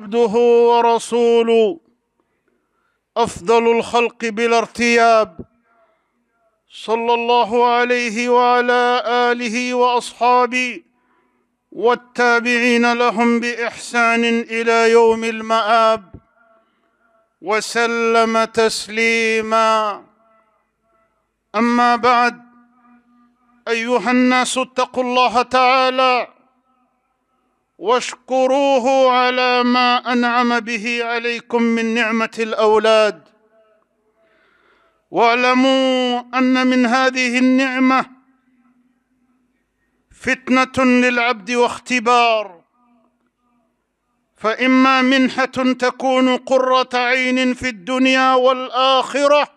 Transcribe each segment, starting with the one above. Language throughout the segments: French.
عبده ورسوله أفضل الخلق بلا ارتياب، صلى الله عليه وعلى آله وأصحابه والتابعين لهم بإحسان إلى يوم المآب، وسلم تسليما. أما بعد، أيها الناس اتقوا الله تعالى واشكروه على ما أنعم به عليكم من نعمة الأولاد، واعلموا أن من هذه النعمة فتنة للعبد واختبار، فإما منحة تكون قرة عين في الدنيا والآخرة،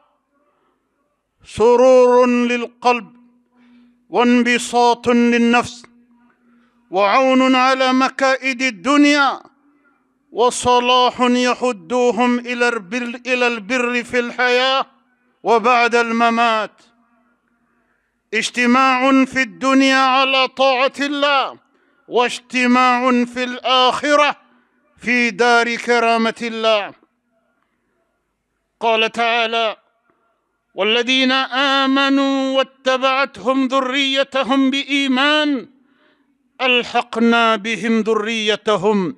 سرور للقلب وانبساط للنفس وعون على مكائد الدنيا، وصلاح يحدوهم إلى البر في الحياة وبعد الممات، اجتماع في الدنيا على طاعة الله، واجتماع في الآخرة في دار كرامة الله. قال تعالى: والذين آمنوا واتبعتهم ذريتهم بإيمان ألحقنا بهم ذريتهم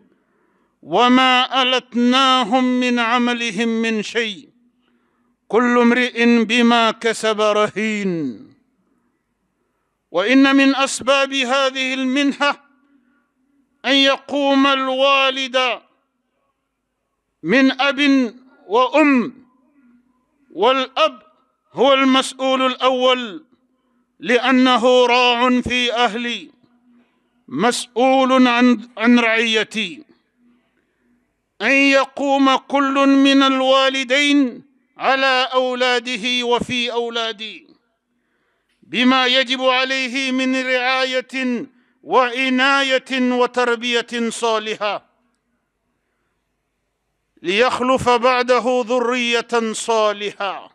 وما ألتناهم من عملهم من شيء كل امرئ بما كسب رهين. وإن من أسباب هذه المنحة أن يقوم الوالد من أب وأم، والأب هو المسؤول الأول لأنه راع في أهلي، مسؤول عن رعيتي. أن يقوم كل من الوالدين على أولاده وفي أولادي بما يجب عليه من رعاية وعناية وتربية صالحة، ليخلف بعده ذرية صالحة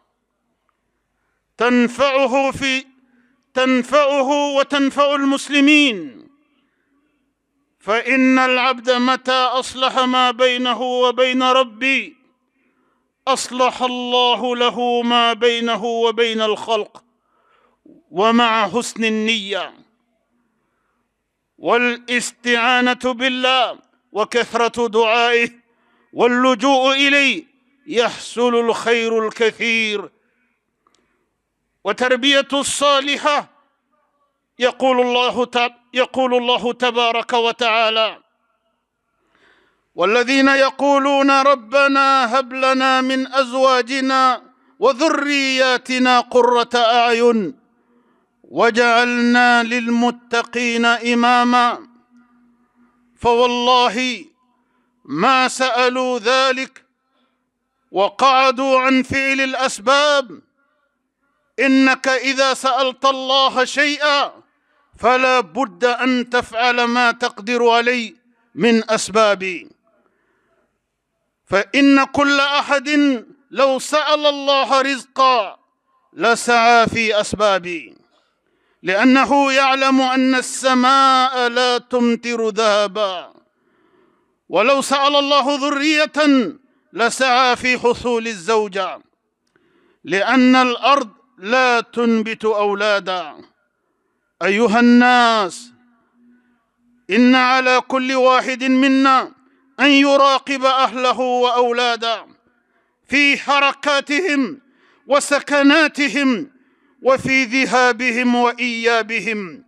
تنفعه وتنفع المسلمين. فإن العبد متى أصلح ما بينه وبين ربي أصلح الله له ما بينه وبين الخلق، ومع حسن النية والاستعانة بالله وكثرة دعائه واللجوء إليه يحصل الخير الكثير. وتربية الصالحة يقول الله تبارك وتعالى: والذين يقولون ربنا هب لنا من أزواجنا وذرياتنا قرة أعين وجعلنا للمتقين إماما. فوالله ما سألوا ذلك وقعدوا عن فعل الأسباب. إنك إذا سألت الله شيئا فلا بد أن تفعل ما تقدر عليه من أسباب، فإن كل أحد لو سأل الله رزقا لسعى في أسبابه، لأنه يعلم أن السماء لا تمطر ذهبا. ولو سأل الله ذرية لسعى في حصول الزوجة، لأن الأرض لا تنبت أولادا. أيها الناس، إن على كل واحد منا أن يراقب أهله وأولاده في حركاتهم وسكناتهم وفي ذهابهم وإيابهم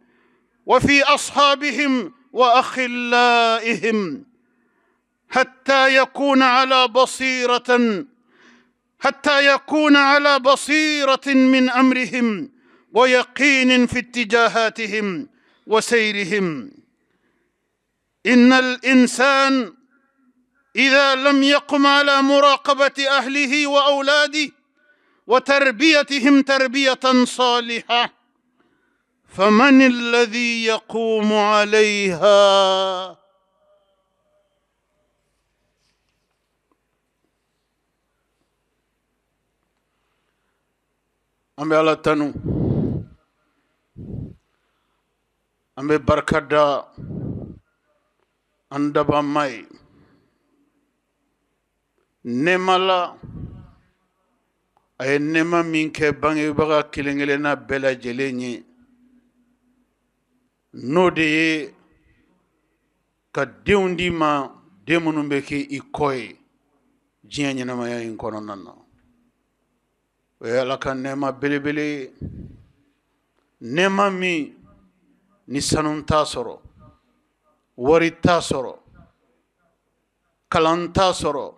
وفي أصحابهم وأخلائهم، حتى يكون على بصيرة من أمرهم ويقين في اتجاهاتهم وسيرهم. إن الإنسان إذا لم يقم على مراقبة أهله وأولاده وتربيتهم تربية صالحة فمن الذي يقوم عليها؟ ambe ala tanu, ambe barkada andaba mai, nɛɛma la a ye nɛɛma min kɛ bangebaga kelen kelenna bɛɛ lajɛlen ye n'o de ye ka denw di ma den minnu bɛ kɛ i kɔ ye diɲɛ ɲɛnamaya in kɔnɔna na o ye Ala ka nɛɛma belebele ye nɛɛma min ni sanu t'a sɔrɔ wari t'a sɔrɔ kalan t'a sɔrɔ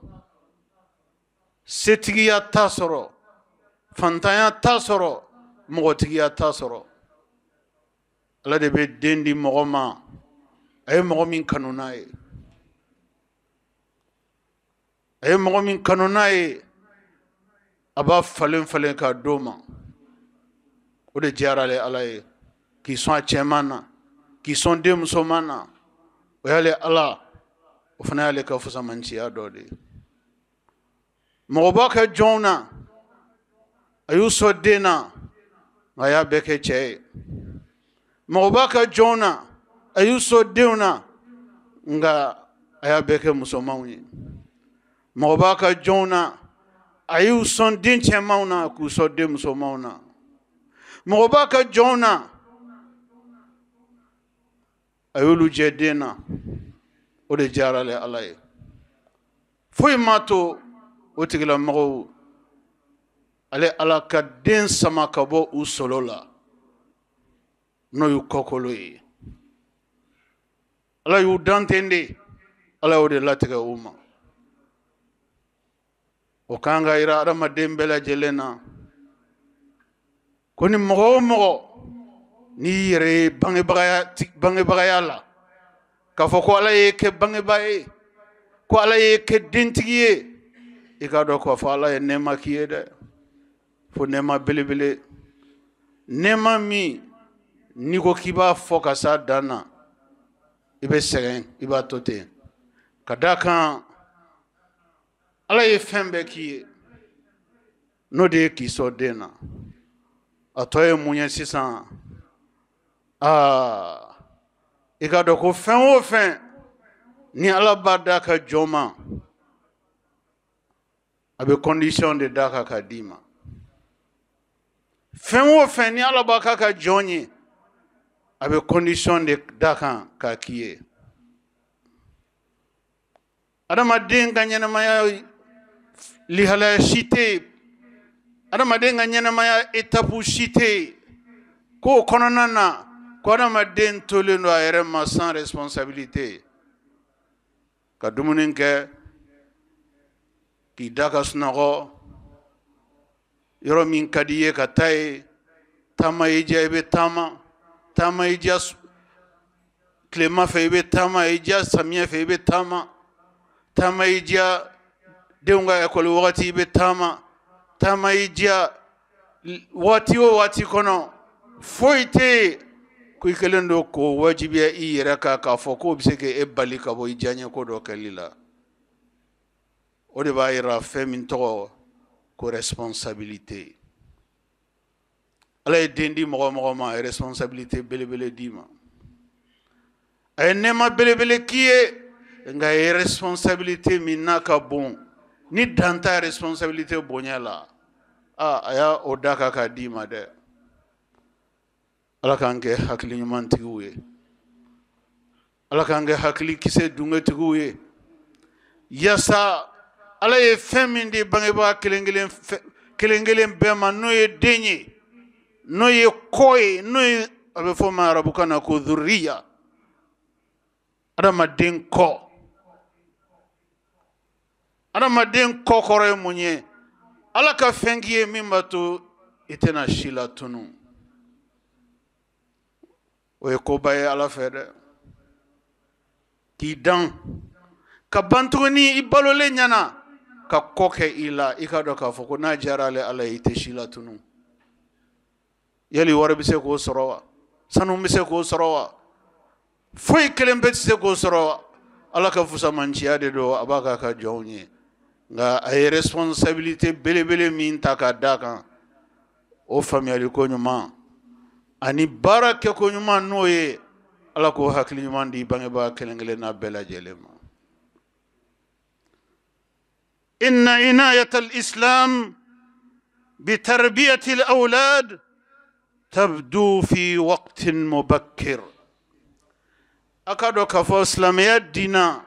setigiya t'a sɔrɔ fantanya t'a sɔrɔ mɔgɔtigiya t'a sɔrɔ Ala de bɛ den di mɔgɔ ma a ye mɔgɔ min kanu n'a ye a ye mɔgɔ min kanu n'a ye a b'a falen falen k'a d'o ma o de diyara Ala ye k'i sɔn a cɛman na k'i sɔn den musoman na o y'ale Ala o fana y'ale ka fusamanciya dɔ de ye mɔgɔ b'a kɛ jɔnw na a y'u sɔn den na nka a y'a bɛɛ kɛ cɛ ye mɔgɔ b'a kɛ jɔnw na a y'u sɔn denw na nka a y'a bɛɛ kɛ musomanw ye mɔgɔ b'a ka jɔnw na a y'u sɔn den cɛmanw na k'u sɔn den musomanw na mɔgɔ b'a ka jɔnw na a y'olu jɛ den na o de diyara Ala ye foyi m'a to o tigilamɔgɔw ale Ala ka den sama ka bɔ u solo la n'o y'u kɔkolo ye Ala y'u dan ten de Ala y'o de latigɛ u ma o kan ka yira adamaden bɛɛ lajɛlen na ko ni mɔgɔ o mɔgɔ n'i yɛrɛ ye bangebagaya la k'a fɔ ko Ala ye kɛ bangebaa ye ko Ala ye kɛ dentigi ye i k'a dɔn k'a fɔ Ala ye nɛɛma k'i ye dɛ fo nɛɛma belebele nɛɛma min n'i ko k'i b'a fɔ ka s'a dan na i bɛ sɛgɛn i b'a to ten ka d'a kan Ala ye fɛn bɛɛ k'i ye n'o de ye k'i sɔn den na a tɔ ye mun ye sisan i k'a dɔn ko fɛn o fɛn ni Ala b'a d'a ka jɔn ma a bɛ condition de d'a kan k'a d'i ma fɛn o fɛn ni Ala b'a k'a ka jɔn ye a bɛ condition de d'a kan k'a k'i ye adamaden ka ɲɛnamaya lihalaya si tɛ yen adamaden ka ɲɛnamaya étape si tɛ yen k'o kɔnɔna na ko adamaden tolen don a yɛrɛ ma sans responsabilité ka dumuni kɛ k'i da ka sunɔgɔ yɔrɔ min ka di i ye ka taa ye taama y'i diya i bɛ taama taama y'i diya tilema fɛ i bɛ taama y'i diya samiyɛ fɛ i bɛ taama taama y'i diya denw ka ekɔli wagati i bɛ taama taama y'i diya waati o waati kɔnɔ foyi tɛ yen ko i kɛlen don k'o wajibiya i yɛrɛ kan k'a fɔ k'o bɛ se k'e bali ka bɔ i diyaɲɛ ko dɔ kɛli la o de b'a yira fɛn min tɔgɔ ko responsabilité Ala ye den di mɔgɔ mɔgɔ ma a ye responsabilité belebele d'i ma a ye nɛɛma belebele k'i ye nka a ye responsabilité min n'a ka bon ni dan t'a responsabilité bonya la a y'a o da kan k'a d'i ma dɛ Ala k'an kɛ hakili ɲumantigiw ye Ala k'an kɛ hakili kisɛ dungetigiw ye yaasa Ala ye fɛn min di bangebaga kelen kelen bɛɛ ma n'o ye den ye n'o ye kɔ ye n'o ye a bɛ fɔ ma arabukan na ko zuriya adamaden kɔ adamaden kɔ kɔrɔ ye mun ye Ala ka fɛn k'i ye min b'a to i tɛna si la tunu o ye koba ye Ala fɛ dɛ k'i dan ka ban tuguni i balolen ɲɛna ka kɔ kɛ i la i ka dɔn k'a fɔ ko n'a diyara Ala ye i tɛ si la tunu yali wari bɛ se k'o sɔrɔ wa sanu bɛ se k'o sɔrɔ wa foyi kelen bɛ tɛ se k'o sɔrɔ wa Ala ka fusamanciya de don a b'a k'a ka jɔnw ye nka a ye responsabilité belebele min ta k'a d'a kan o faamuyali ko ɲuman ani baara kɛ ko ɲuman n'o ye Ala k'o hakili ɲuman di bangebaga kelen kelen n'a bɛɛ lajɛlen ma إن عناية الإسلام بتربية الأولاد تبدو في وقت مبكر. أكادو كفو إسلامية دينا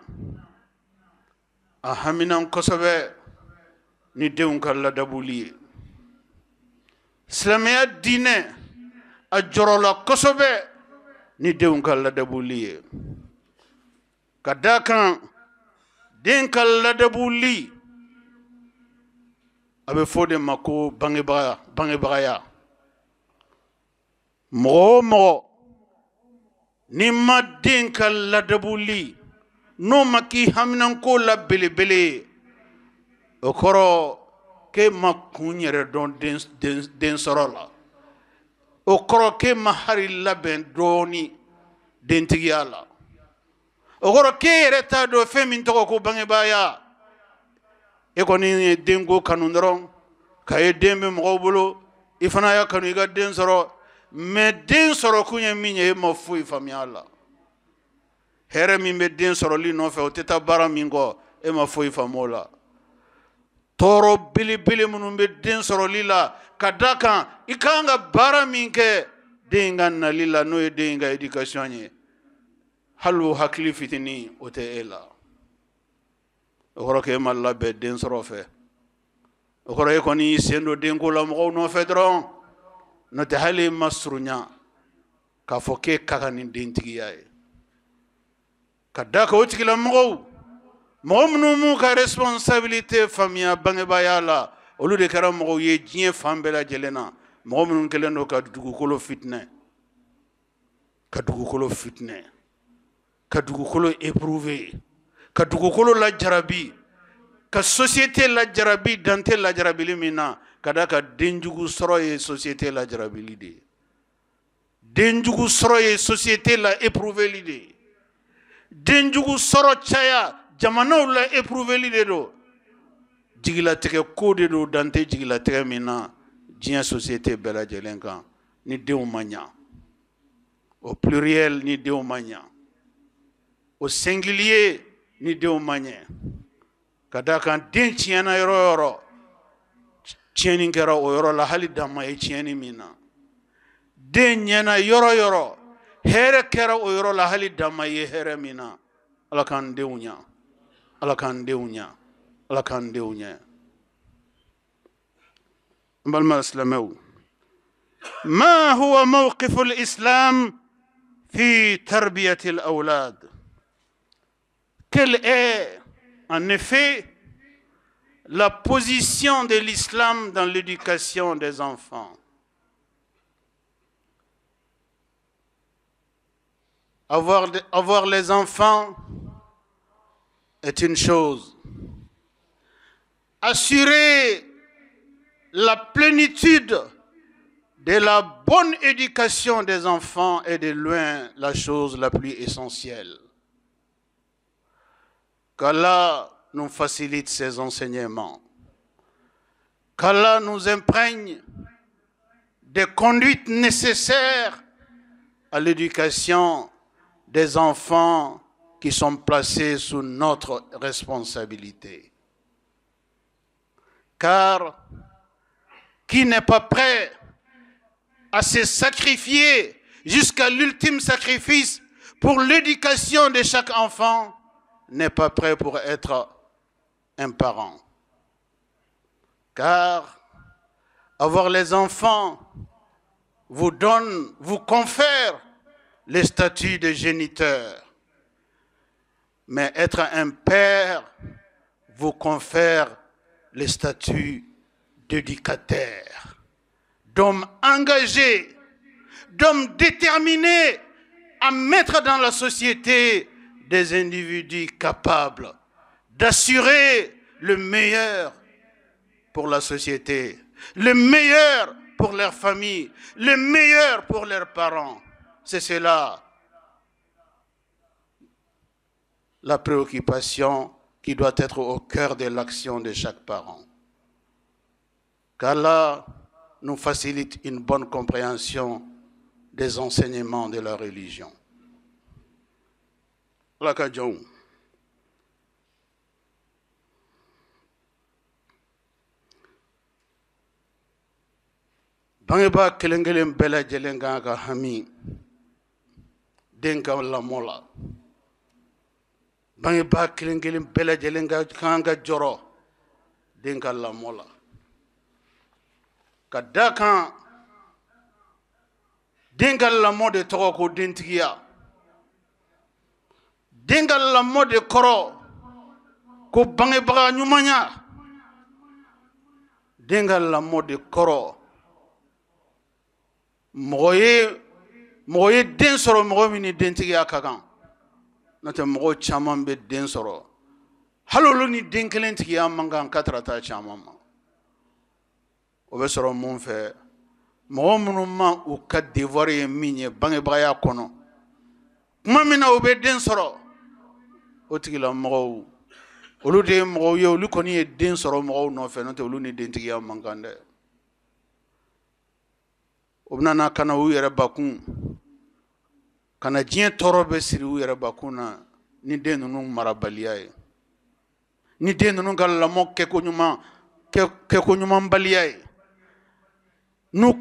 أهمنا كسبة ندون كلا دبولي إسلامية دينا أجرلا كسبة ندون كلا دبولي كداكا دين كلا دبولي أبي فودي ماكو بانغبايا مو نما دين كلا دبولي no maki haminan ko la belebele okoro ke makunyere don den sorola okoro ke mahari laben doni den tigiyala okoro ke reta do femin to ko bangebaya e koni dengo kanundron kaye dembe mo bolo ifana ya kanu ga den soro me den soro kunya minye mo fu ifamiala here min be den soroli no fe o teta bara min go e ma foyi famola toro bili munun be den soroli la kadaka ikanga bara min ke denga na lila no e denga education ni halu hakli fitini o te ela o ro ke malla be den soro fe o ro e koni sendo den ko la mo no fe dron no te hali masrunya ka foke kakani den tigiyaye kadaka utikila mgo mnu ka responsabilité famille bangeba la olu de kara mgo ye jien fambela jelena mnu kelendo ka dugukolo fitne ka dugukolo éprouvé ka dugukolo la jarabi ka société la jarabi dante la jarabi limina kadaka denjugu soro ye société la jarabi lide denjugu soro ye société la éprouvé lide denjugu soro chaya jamanaw la éprouvé l'idée do jigila tege ko de do dante jigila tege mina jien société bela jelenka ni dew manya au pluriel ni dew manya au singulier ni dew manya kadaka den chiana yoro chieni ngera o yoro la hali damma e chieni mina den nyana yoro here kera o yoro la hali damma ye here mina ala kan dewnya mbal maslamaw ما هو موقف الإسلام في تربية الأولاد؟ Quelle est en effet la position de l'islam dans l'éducation des enfants? Avoir les enfants est une chose. Assurer la plénitude de la bonne éducation des enfants est de loin la chose la plus essentielle. Qu'Allah nous facilite ses enseignements. Qu'Allah nous imprègne des conduites nécessaires à l'éducation des enfants qui sont placés sous notre responsabilité. Car qui n'est pas prêt à se sacrifier jusqu'à l'ultime sacrifice pour l'éducation de chaque enfant n'est pas prêt pour être un parent. Car avoir les enfants vous confère le statut de géniteur. Mais être un père vous confère le statut d'éducateur, d'homme engagé, d'homme déterminé à mettre dans la société des individus capables d'assurer le meilleur pour la société, le meilleur pour leur famille, le meilleur pour leurs parents. C'est cela la préoccupation qui doit être au cœur de l'action de chaque parent. Qu'Allah nous facilite une bonne compréhension des enseignements de la religion. Bangeba kelengelen bela jelenga ka hami denka la mola. Bangeba kelengelen bela jelenga kanga joro denka la mola. Kadaka denka la mode toko ko dentigia. Denka la mode koro ko bangeba nyumanya. Denka la mode koro moye den soro mogo mini dentigiya kakan nate mogo chaman be den soro halolu ni den kelen tigiya mangan katrata chaman ma o be soro mun fe mogo munu ma u ka devoir ye min ye bangebagaya kono kuma mina u be den soro o tigila mogo olu de mogo ye olu koni ye den soro mogo no fe nate olu ni dentigiya mangan de obnana kana u yere bakun kana jien toro be siri u yere bakuna ni den nunu marabaliya ye ni den nunu galla mokke ko nyuma baliya ye nu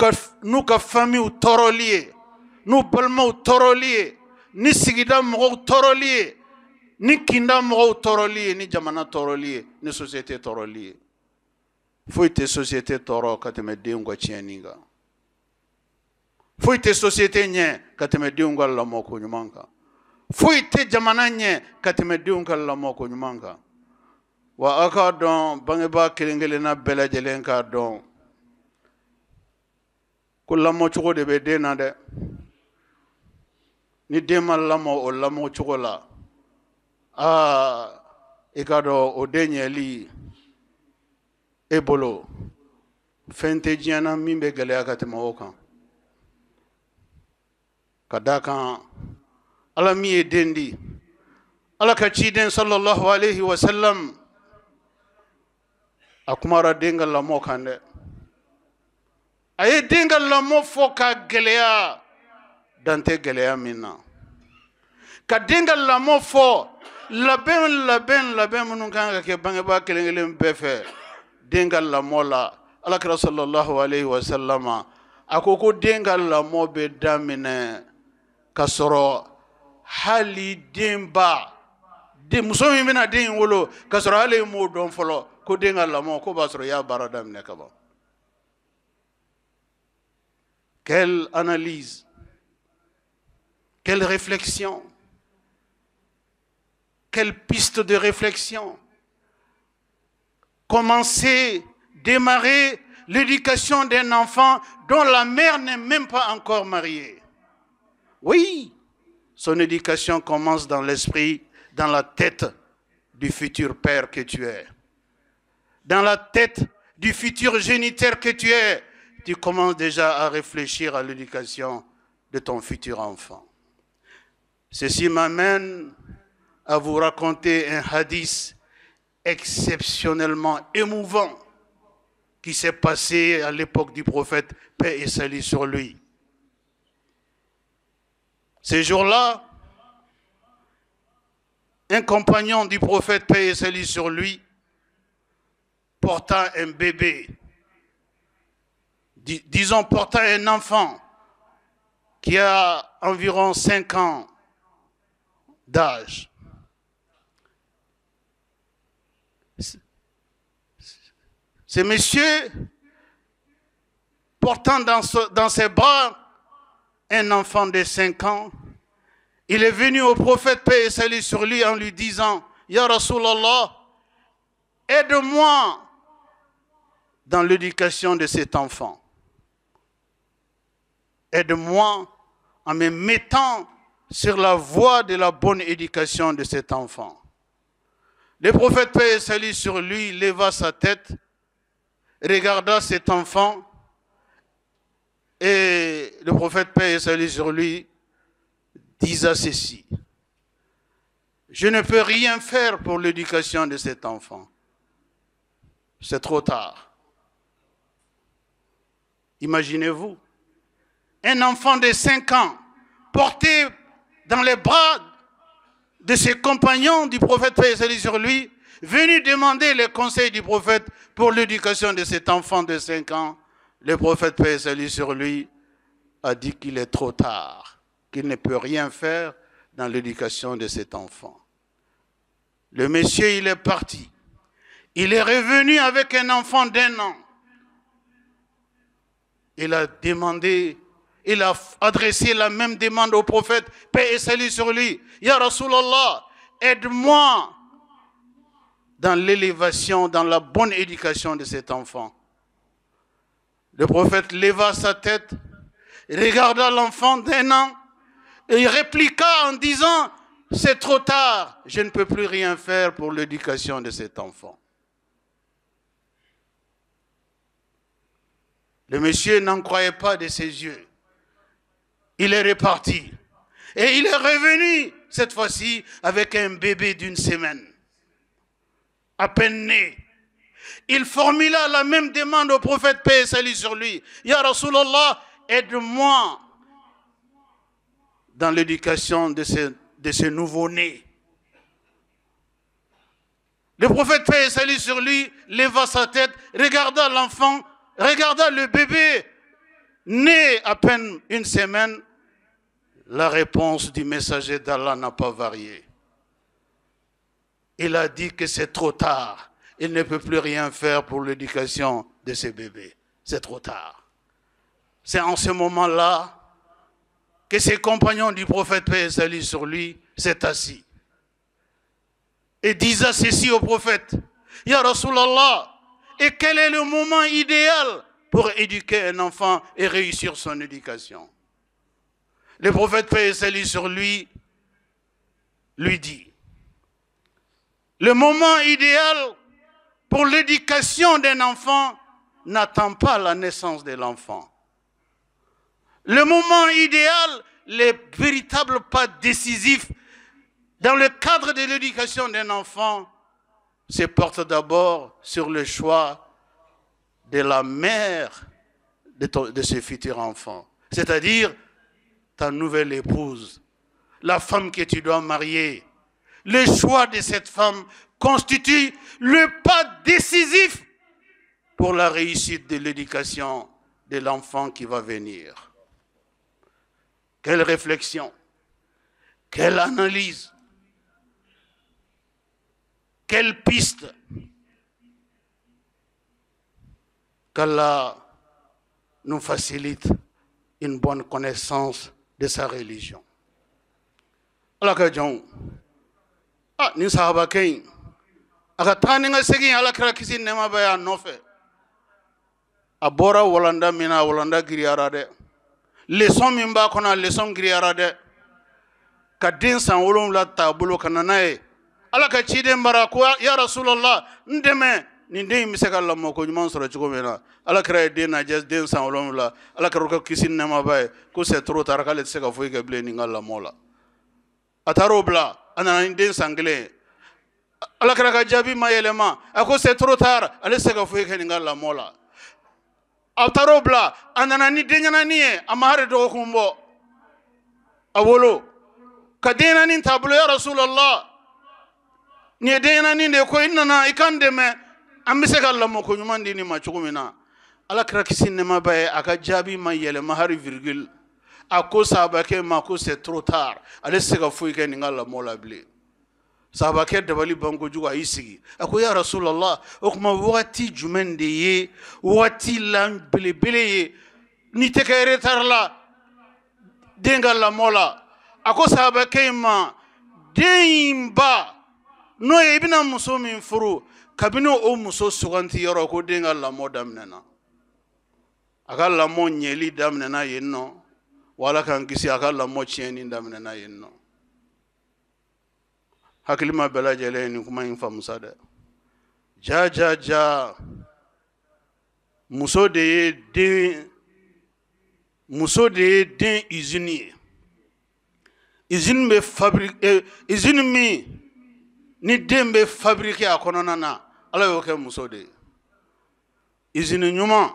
ka famille toro lié nu balma toro lié ni sigida mo toro lié ni kinda mo toro lié ni jamana toro lié ni société toro lié faut te société toro kateme den ngo chianinga Foite société nye kateme diunga la moko nyumanka. Foite jamana nye kateme diunga la moko nyumanka. Wa aka don bangeba kelengele na bela jelenka don. Kula mo chuko de be na de. Ni dema lamo o lamo chuko la. Ikado o denye li ebolo. Fente jiana mimbe gale akatema okan. Kadaka ala mi dendi ala ka ciden sallallahu alayhi wa sallam akumara dengal la mo kande aye dengal la mo foka geleya dante geleya minna ka dengal la mo fo laben munun kanga ke bangeba kelengelen befe dengal la mola ala ka sallallahu alayhi wa sallama akoko dengal la mo be damine kasoro hali demba de muso mi bena den wolo kasoro hali mo don folo ko denga lamo ko basoro ya baradam ne kaba. Quelle analyse, quelle réflexion, quelle piste de réflexion. Commencer, démarrer l'éducation d'un enfant dont la mère n'est même pas encore mariée. Oui, son éducation commence dans l'esprit, dans la tête du futur père que tu es. Dans la tête du futur géniteur que tu es, tu commences déjà à réfléchir à l'éducation de ton futur enfant. Ceci m'amène à vous raconter un hadith exceptionnellement émouvant qui s'est passé à l'époque du prophète, paix et salut sur lui. Ces jours-là, un compagnon du prophète, paix et salut sur lui, portant un bébé, disons portant un enfant qui a environ 5 ans d'âge. Ce monsieur, portant dans ses bras un enfant de 5 ans, il est venu au prophète, paix et salut sur lui, en lui disant, « Ya Rasulallah, aide-moi dans l'éducation de cet enfant. Aide-moi en me mettant sur la voie de la bonne éducation de cet enfant. » Le prophète, paix et salut sur lui, leva sa tête, regarda cet enfant, et le prophète, paix et salut sur lui, disait ceci: je ne peux rien faire pour l'éducation de cet enfant. C'est trop tard. Imaginez-vous, un enfant de 5 ans, porté dans les bras de ses compagnons du prophète, paix et salut sur lui, venu demander les conseils du prophète pour l'éducation de cet enfant de 5 ans. Le prophète, paix et salut sur lui, a dit qu'il est trop tard, qu'il ne peut rien faire dans l'éducation de cet enfant. Le monsieur, il est parti. Il est revenu avec un enfant d'1 an. Il a demandé, il a adressé la même demande au prophète, paix et salut sur lui. Ya Rasulallah, aide-moi dans l'élévation, dans la bonne éducation de cet enfant. Le prophète leva sa tête, regarda l'enfant d'1 an et répliqua en disant, c'est trop tard, je ne peux plus rien faire pour l'éducation de cet enfant. Le monsieur n'en croyait pas de ses yeux. Il est reparti. Et il est revenu, cette fois-ci, avec un bébé d'1 semaine. À peine né. Il formula la même demande au prophète, paix et salut sur lui. Ya Rasulallah, aide-moi dans l'éducation de ce nouveau-né. Le prophète, paix et salut sur lui, leva sa tête, regarda l'enfant, regarda le bébé, né à peine 1 semaine. La réponse du messager d'Allah n'a pas varié. Il a dit que c'est trop tard. Il ne peut plus rien faire pour l'éducation de ces bébés. C'est trop tard. C'est en ce moment-là que ses compagnons du prophète, paix et salut sur lui, s'est assis. Et disaient ceci au prophète, Ya Rasulallah, et quel est le moment idéal pour éduquer un enfant et réussir son éducation? Le prophète, paix et salut sur lui dit, le moment idéal pour l'éducation d'un enfant n'attend pas la naissance de l'enfant. Le moment idéal, les véritables pas décisifs dans le cadre de l'éducation d'un enfant se portent d'abord sur le choix de la mère de ce futur enfant. C'est-à-dire ta nouvelle épouse, la femme que tu dois marier. Le choix de cette femme constitue le pas décisif pour la réussite de l'éducation de l'enfant qui va venir. Quelle réflexion, quelle analyse, quelle piste qu'Allah nous facilite une bonne connaissance de sa religion. Allah ka jɔn ni sahaba kɛ in a ka taa ni ka segin Ala kira kisi nɛɛma bɛ y'a nɔfɛ a bɔra walanda min na a walanda giriyara dɛ leçon min b'a kɔnɔ a leçon giriyara dɛ ka den san 7 ta bolo ka na n'a ye Ala ka ciden bara ko ya Rasulallah n dɛmɛ nin den in bɛ se ka lamɔ ko ɲuman sɔrɔ cogo min na Ala kira ye den najɛ den san 7 Ala kira ka kisi nɛɛma bɛ ye ko c'est trop tard k'ale tɛ se ka foyi kɛ bilen nin ka lamɔ la a taara o bila a nana ni den san 1 Ala kira ka jaabi ma yɛlɛma a ko c'est trop tard ale tɛ se ka foyi kɛ nin ka lamɔ la a taara o bila a nana ni den ɲɛnani ye a ma hali dɔgɔkun bɔ a wolo ka den ɲɛnani t'a bolo ya Rasulallah nin ye den ɲɛnani de ye ko i nana i kan dɛmɛ an bɛ se ka lamɔ ko ɲuman di nin ma cogo min na Ala kira kisi nɛɛma b'a ye a ka jaabi ma yɛlɛma hali virgule a ko sahabakɛ ma ko c'est trop tard ale tɛ se ka foyi kɛ nin ka lamɔ la bilen sahabakɛ dabali ban kojugu a y'i sigi a ko ya Rasulallah o tuma wagati jumɛn de ye wagati la belebele ye n'i tɛ kɛ retard la den ka lamɔ la a ko sahabakɛ in ma den in ba n'o ye i bɛna muso min furu kabini o muso suganti yɔrɔ ko den ka lamɔ daminɛna a ka lamɔ ɲɛli daminɛna yen nɔ wa Ala k'an kisi a ka lamɔ tiɲɛni daminɛna yen nɔ hakilima bɛɛ lajɛlen ye nin kuma in faamusa dɛ ja muso de ye den usine ye usine bɛ fabrique usine min ni den bɛ fabriquer a kɔnɔna na Ala y'o kɛ muso de ye usine ɲuman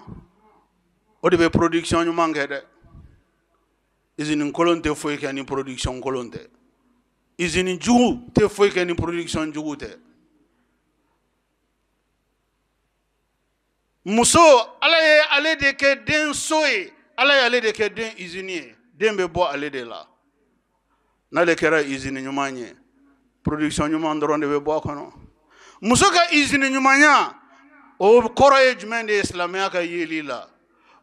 o de bɛ production ɲuman kɛ dɛ usine kolon tɛ foyi kɛ ni production kolon tɛ usine jugu tɛ foyi kɛ ni production jugu tɛ muso ala ye ale de kɛ den so ye ala ye ale de kɛ den usine ye den bɛ bɔ ale de la n'ale kɛra usine ɲuman ye production ɲuman dɔrɔn de bɛ bɔ a kɔnɔ muso ka usine ɲumanya o kɔrɔ ye jumɛn de ye silamɛya ka yeli la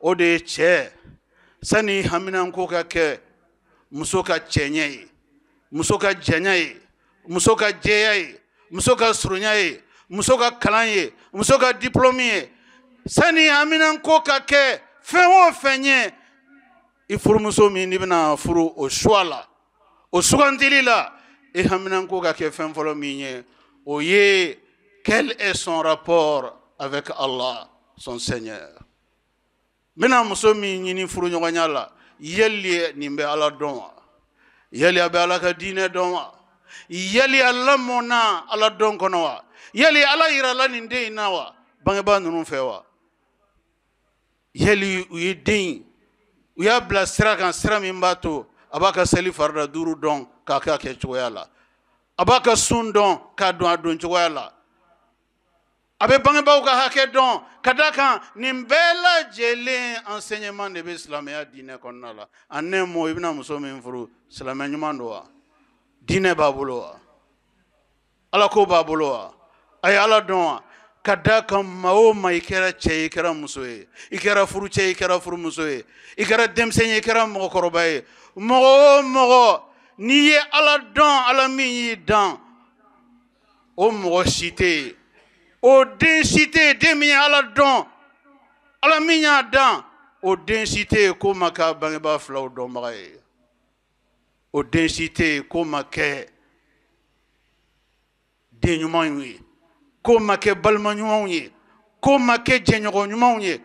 o de ye cɛ sani haminanko ka kɛ muso ka cɛɲɛ ye muso ka janya ye muso ka jɛya ye muso ka surunya ye muso ka kalan ye muso ka diplôme ye sani haminanko ka kɛ fɛn o fɛn ye i furumuso min n'i bɛna furu o choix la o sugantili la i haminanko ka kɛ fɛn fɔlɔ min ye o ye quel est son rapport avec Allah son Seigneur n bɛna muso min ɲini furuɲɔgɔnya la yali nin bɛ Ala dɔn wa yali a bɛ Ala ka diinɛ dɔn wa yali a lamɔnna Ala dɔn kɔnɔ wa yali Ala yirala nin den in na wa bangebaa ninnu fɛ wa yali u ye den u y'a bila sira kan sira min b'a to a b'a ka seli farida 5 dɔn k'a kɛ a kɛcogoya la a b'a ka sun dɔn k'a dɔn a don cogoya la a bɛ bangebaaw ka hakɛ dɔn ka da kan nin bɛɛ lajɛlen enseignement de bɛ silamɛya diinɛ kɔnɔna la en un mot i bɛna muso min furu silamɛ ɲuman don wa diinɛ b'a bolo wa Ala ko b'a bolo wa a ye Ala dɔn wa ka da kan maa o maa i kɛra cɛ ye i kɛra muso ye i kɛra furucɛ ye i kɛra furumuso ye i kɛra denmisɛn ye i kɛra mɔgɔkɔrɔba ye mɔgɔ o mɔgɔ n'i ye Ala dɔn Ala min y'i dan o mɔgɔ si tɛ yen o den si tɛ yen den min ye Ala dɔn Ala min y'a dan o den si tɛ yen k'o ma kɛ bangebaa filaw dɔnbaga ye o den si tɛ yen k'o ma kɛ den ɲuman ye k'o ma kɛ balima ɲumanw ye k'o ma kɛ jɛɲɔgɔn ɲumanw ye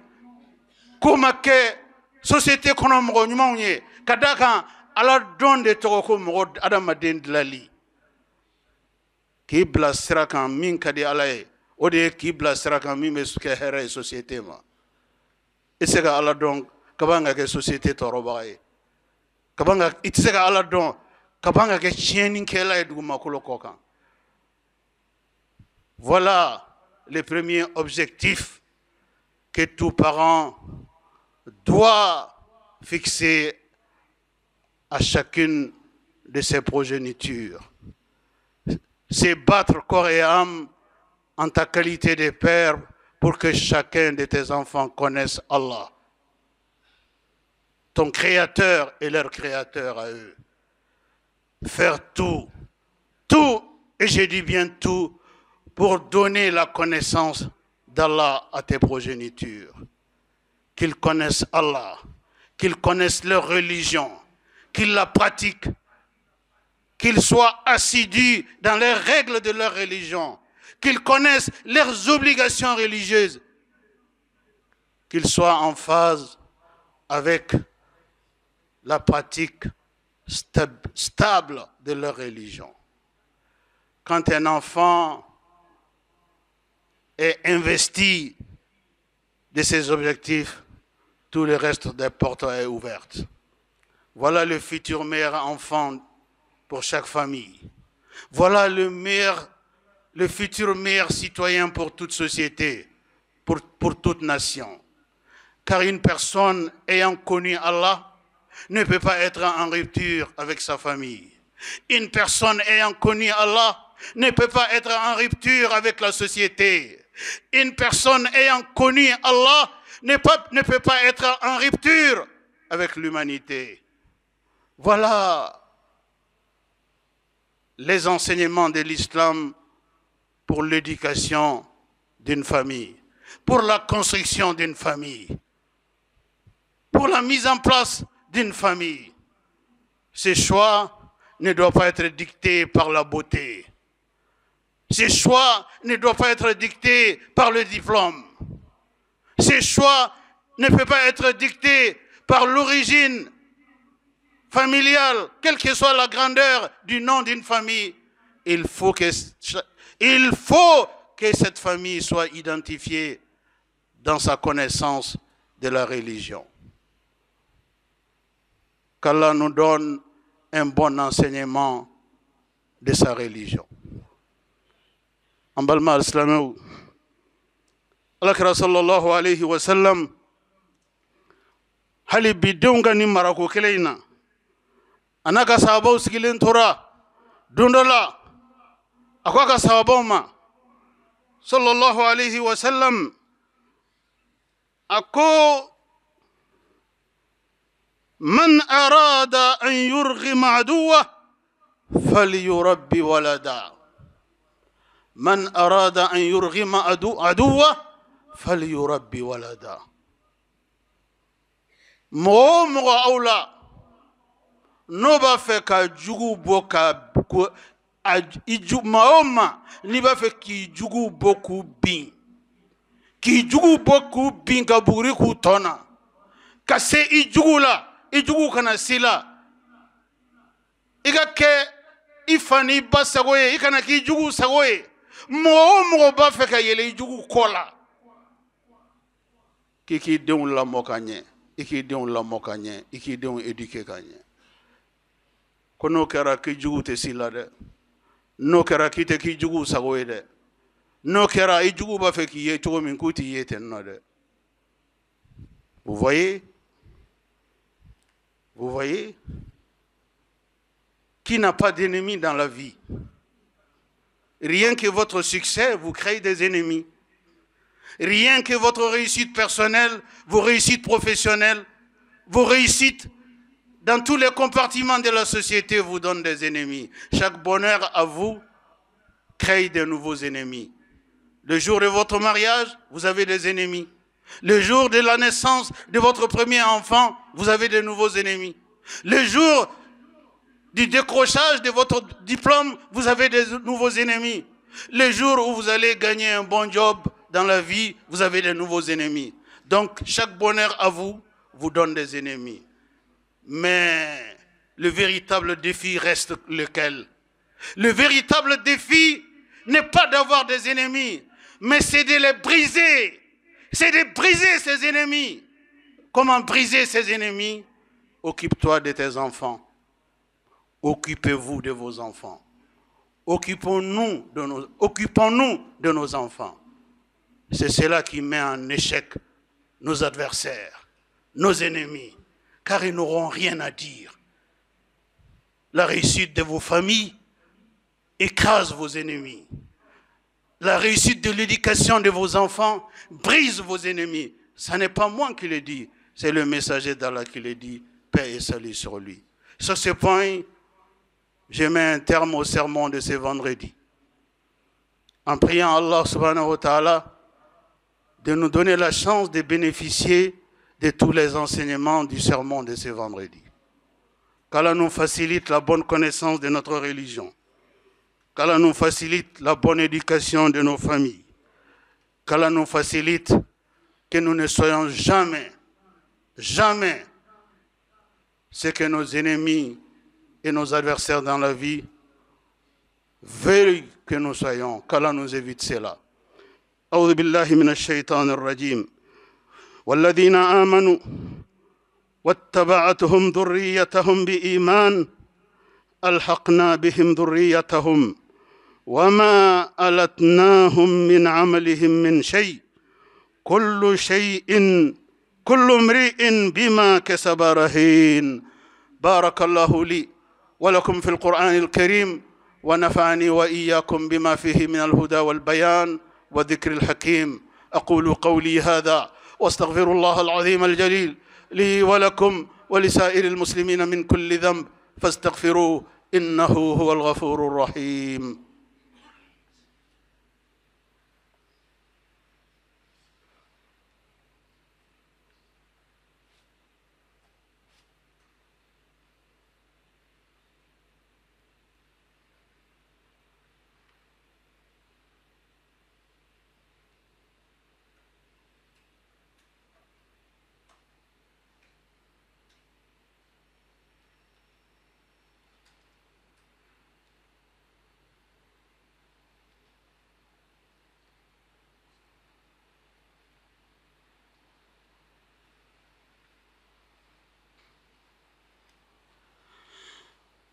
k'o ma kɛ société kɔnɔ mɔgɔ ɲumanw ye ka da kan Ala dɔn de tɔgɔ ko mɔgɔ adamaden dilali k'i bila sira kan min ka di Ala ye o de ye k'i bila sira kan min bɛ kɛ hɛrɛ ye société ma i tɛ se ka Ala dɔn ka ban ka kɛ société tɔɔrɔbaga ye i tɛ se ka Ala dɔn ka ban ka kɛ tiɲɛnikɛla ye dugumakolo kɔ kan. Voilà le premier objectif que tout parent doit fixer à chacune de ses progénitures. C'est battre corps et âme en ta qualité de père pour que chacun de tes enfants connaisse Allah, ton créateur et leur créateur à eux. Faire tout, et je dis bien tout, pour donner la connaissance d'Allah à tes progénitures. Qu'ils connaissent Allah, qu'ils connaissent leur religion, qu'ils la pratiquent, qu'ils soient assidus dans les règles de leur religion, qu'ils connaissent leurs obligations religieuses, qu'ils soient en phase avec la pratique stable de leur religion. Quand un enfant est investi de ses objectifs, tout le reste des portes est ouverte. Voilà le futur meilleur enfant pour chaque famille. Voilà le futur meilleur citoyen pour toute société, pour toute nation. Car une personne ayant connu Allah ne peut pas être en rupture avec sa famille. Une personne ayant connu Allah ne peut pas être en rupture avec la société. Une personne ayant connu Allah ne peut pas être en rupture avec l'humanité. Voilà les enseignements de l'islam pour l'éducation d'une famille, pour la construction d'une famille, pour la mise en place d'une famille. Ces choix ne doivent pas être dictés par la beauté. Ces choix ne doivent pas être dictés par le diplôme. Ces choix ne peuvent pas être dictés par l'origine familiale, quelle que soit la grandeur du nom d'une famille. Il faut que cette famille soit identifiée dans sa connaissance de la religion. Qu'Allah nous donne un bon enseignement de sa religion. En balma al-Islamou, alakira sallallahu alayhi wa sallam hali bi denw ka ni marako kelen in na a n'a ka sahabaw sigilen tora don dɔ la a ko a ka sahabaw ma sallallahu alayhi wa sallam a ko man arada an yurghima aduwa falyurabbi walada man arada an yurghima aduwa falyurabbi walada mɔgɔ o mɔgɔ aw la n'o b'a fɛ ka jugu bɔ ka maa o maa n'i b'a fɛ k'i jugu bɔ k'u bin ka buguri k'u tɔ na ka se i jugu la i jugu kana se la i ka kɛ i fa n'i ba sago ye i kana k'i jugu sago ye mɔgɔ o mɔgɔ b'a fɛ ka yɛlɛ i jugu kɔ la k'i denw lamɔ ka ɲɛ i k'i denw lamɔ ka ɲɛ i k'i denw éduquer ka ɲɛ ko n'o kɛra k'i jugu tɛ s'i la dɛ n'o kɛra k'i tɛ k'i jugu sago ye dɛ n'o kɛra i jugu b'a fɛ k'i ye cogo min k'u t'i ye ten nɔ dɛ vous voyez qui n'a pas d'ennemis dans la vie. Rien que votre succès vous crée des ennemis. Rien que votre réussite personnelle, vos réussites professionnelles, vos réussites dans tous les compartiments de la société vous donnent des ennemis. Chaque bonheur à vous crée de nouveaux ennemis. Le jour de votre mariage, vous avez des ennemis. Le jour de la naissance de votre premier enfant, vous avez de nouveaux ennemis. Le jour du décrochage de votre diplôme, vous avez de nouveaux ennemis. Le jour où vous allez gagner un bon job dans la vie, vous avez de nouveaux ennemis. Donc, chaque bonheur à vous donne des ennemis. Mais le véritable défi reste lequel? Le véritable défi n'est pas d'avoir des ennemis, mais c'est de les briser. C'est de briser ses ennemis. Comment briser ses ennemis? Occupe-toi de tes enfants. Occupez-vous de vos enfants. Occupons-nous de nos enfants. C'est cela qui met en échec nos adversaires, nos ennemis, car ils n'auront rien à dire. La réussite de vos familles écrase vos ennemis. La réussite de l'éducation de vos enfants brise vos ennemis. Ce n'est pas moi qui le dis, c'est le messager d'Allah qui le dit, paix et salut sur lui. Sur ce point, je mets un terme au sermon de ce vendredi. En priant Allah subhanahu wa ta'ala de nous donner la chance de bénéficier de tous les enseignements du sermon de ce vendredi. Qu'Allah nous facilite la bonne connaissance de notre religion. Qu'Allah nous facilite la bonne éducation de nos familles. Qu'Allah nous facilite que nous ne soyons jamais ce que nos ennemis et nos adversaires dans la vie veulent que nous soyons. Qu'Allah nous évite cela. أعوذ بالله من الشيطان الرجيم والذين آمنوا واتبعتهم ذريتهم بإيمان ألحقنا بهم ذريتهم وما ألتناهم من عملهم من شيء كل امرئ بما كسب رهين. بارك الله لي ولكم في القرآن الكريم ونفعني وإياكم بما فيه من الهدى والبيان وذكر الحكيم. أقول قولي هذا واستغفر الله العظيم الجليل لي ولكم ولسائر المسلمين من كل ذنب فاستغفروه إنه هو الغفور الرحيم.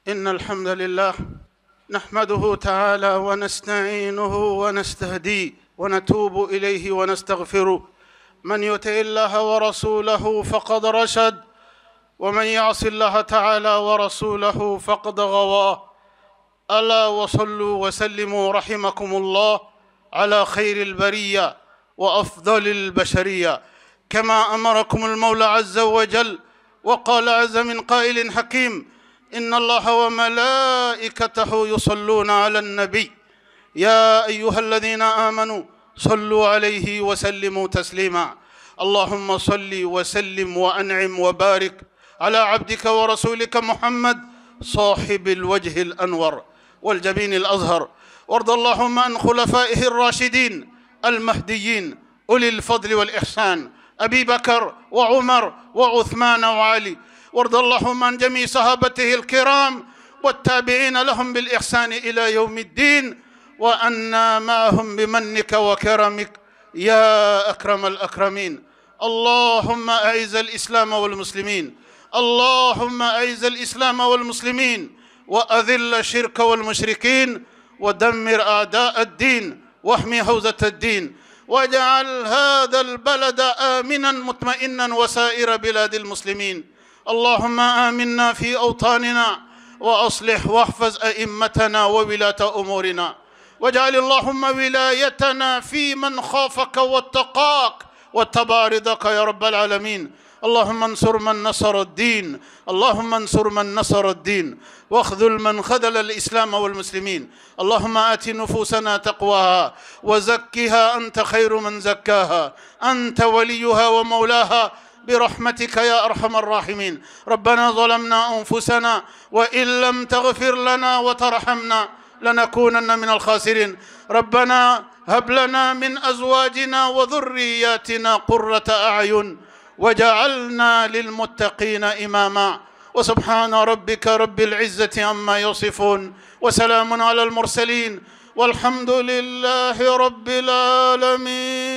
إن الحمد لله نحمده تعالى ونستعينه ونستهديه ونتوب إليه ونستغفره. من يطع الله ورسوله فقد رشد، ومن يعص الله تعالى ورسوله فقد غوى. ألا وصلوا وسلموا رحمكم الله على خير البرية وأفضل البشرية، كما أمركم المولى عز وجل وقال عز من قائل حكيم: إن الله وملائكته يصلون على النبي يا أيها الذين آمنوا صلوا عليه وسلموا تسليما. اللهم صل وسلم وأنعم وبارك على عبدك ورسولك محمد صاحب الوجه الأنور والجبين الأزهر، وارض اللهم عن خلفائه الراشدين المهديين أولي الفضل والإحسان، أبي بكر وعمر وعثمان وعلي، وارض اللهم عن جميع صحابته الكرام والتابعين لهم بالإحسان إلى يوم الدين، وأنا معهم بمنك وكرمك يا أكرم الأكرمين. اللهم أعز الإسلام والمسلمين، اللهم أعز الإسلام والمسلمين، وأذل الشرك والمشركين، ودمر أعداء الدين، واحمي حوزة الدين، واجعل هذا البلد آمنا مطمئنا وسائر بلاد المسلمين. اللهم آمنا في أوطاننا، وأصلح واحفظ أئمتنا وولاة أمورنا، واجعل اللهم ولايتنا في من خافك واتقاك واتبع رضاك يا رب العالمين. اللهم انصر من نصر الدين، اللهم انصر من نصر الدين، واخذل من خذل الإسلام والمسلمين. اللهم آت نفوسنا تقواها وزكها أنت خير من زكاها، أنت وليها ومولاها برحمتك يا أرحم الراحمين. ربنا ظلمنا أنفسنا وإن لم تغفر لنا وترحمنا لنكونن من الخاسرين. ربنا هب لنا من أزواجنا وذرياتنا قرة أعين وجعلنا للمتقين إماما. وسبحان ربك رب العزة عما يصفون، وسلام على المرسلين، والحمد لله رب العالمين.